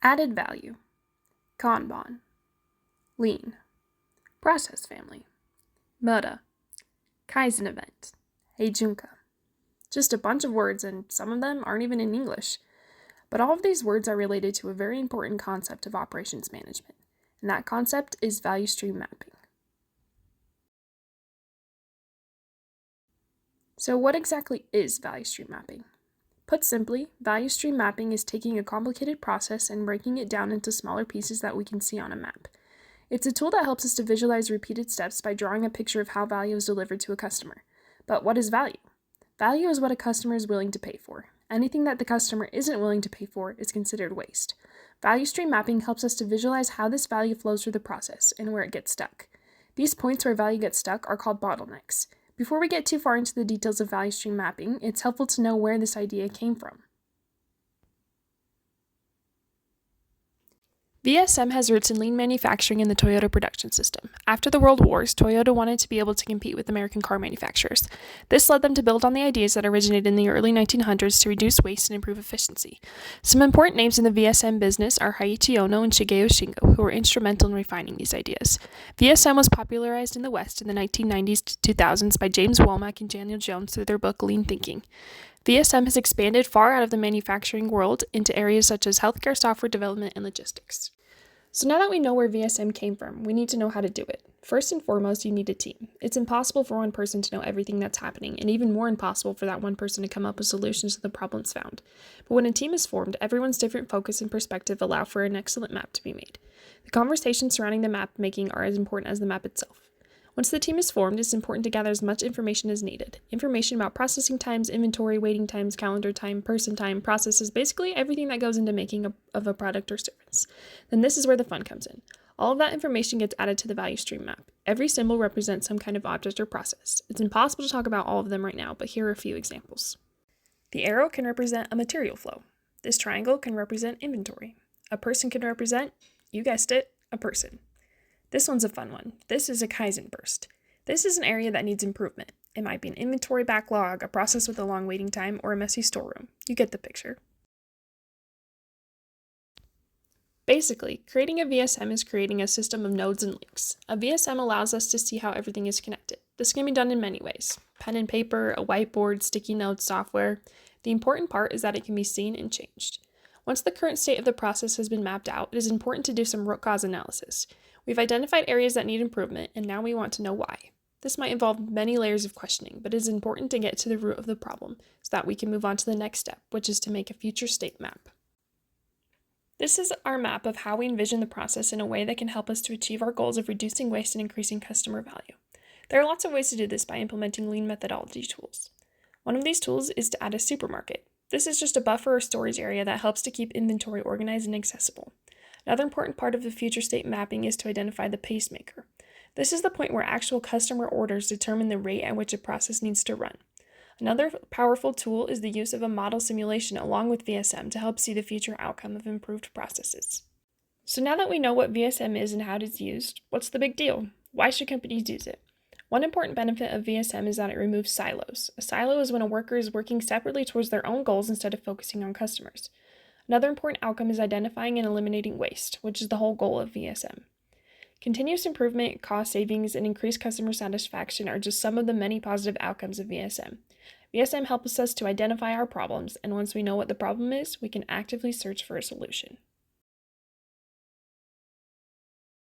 Added value, Kanban, lean, process family, Meta, Kaizen event, Heijunka. Just a bunch of words, and some of them aren't even in English. But all of these words are related to a very important concept of operations management, and that concept is value stream mapping. So what exactly is value stream mapping? Put simply, value stream mapping is taking a complicated process and breaking it down into smaller pieces that we can see on a map. It's a tool that helps us to visualize repeated steps by drawing a picture of how value is delivered to a customer. But what is value? Value is what a customer is willing to pay for. Anything that the customer isn't willing to pay for is considered waste. Value stream mapping helps us to visualize how this value flows through the process and where it gets stuck. These points where value gets stuck are called bottlenecks. Before we get too far into the details of value stream mapping, it's helpful to know where this idea came from. VSM has roots in lean manufacturing in the Toyota production system. After the World Wars, Toyota wanted to be able to compete with American car manufacturers. This led them to build on the ideas that originated in the early 1900s to reduce waste and improve efficiency. Some important names in the VSM business are Haiichi Ono and Shigeo Shingo, who were instrumental in refining these ideas. VSM was popularized in the West in the 1990s to 2000s by James Womack and Daniel Jones through their book Lean Thinking. VSM has expanded far out of the manufacturing world into areas such as healthcare, software development, and logistics. So now that we know where VSM came from, we need to know how to do it. First and foremost, you need a team. It's impossible for one person to know everything that's happening, and even more impossible for that one person to come up with solutions to the problems found. But when a team is formed, everyone's different focus and perspective allow for an excellent map to be made. The conversations surrounding the map making are as important as the map itself. Once the team is formed, it's important to gather as much information as needed. Information about processing times, inventory, waiting times, calendar time, person time, processes, basically everything that goes into making of a product or service. Then this is where the fun comes in. All of that information gets added to the value stream map. Every symbol represents some kind of object or process. It's impossible to talk about all of them right now, but here are a few examples. The arrow can represent a material flow. This triangle can represent inventory. A person can represent, you guessed it, a person. This one's a fun one. This is a Kaizen burst. This is an area that needs improvement. It might be an inventory backlog, a process with a long waiting time, or a messy storeroom. You get the picture. Basically, creating a VSM is creating a system of nodes and links. A VSM allows us to see how everything is connected. This can be done in many ways. Pen and paper, a whiteboard, sticky notes, software. The important part is that it can be seen and changed. Once the current state of the process has been mapped out, it is important to do some root cause analysis. We've identified areas that need improvement, and now we want to know why. This might involve many layers of questioning, but it is important to get to the root of the problem so that we can move on to the next step, which is to make a future state map. This is our map of how we envision the process in a way that can help us to achieve our goals of reducing waste and increasing customer value. There are lots of ways to do this by implementing lean methodology tools. One of these tools is to add a supermarket. This is just a buffer or storage area that helps to keep inventory organized and accessible. Another important part of the future state mapping is to identify the pacemaker. This is the point where actual customer orders determine the rate at which a process needs to run. Another powerful tool is the use of a model simulation along with VSM to help see the future outcome of improved processes. So now that we know what VSM is and how it is used, what's the big deal? Why should companies use it? One important benefit of VSM is that it removes silos. A silo is when a worker is working separately towards their own goals instead of focusing on customers. Another important outcome is identifying and eliminating waste, which is the whole goal of VSM. Continuous improvement, cost savings, and increased customer satisfaction are just some of the many positive outcomes of VSM. VSM helps us to identify our problems, and once we know what the problem is, we can actively search for a solution.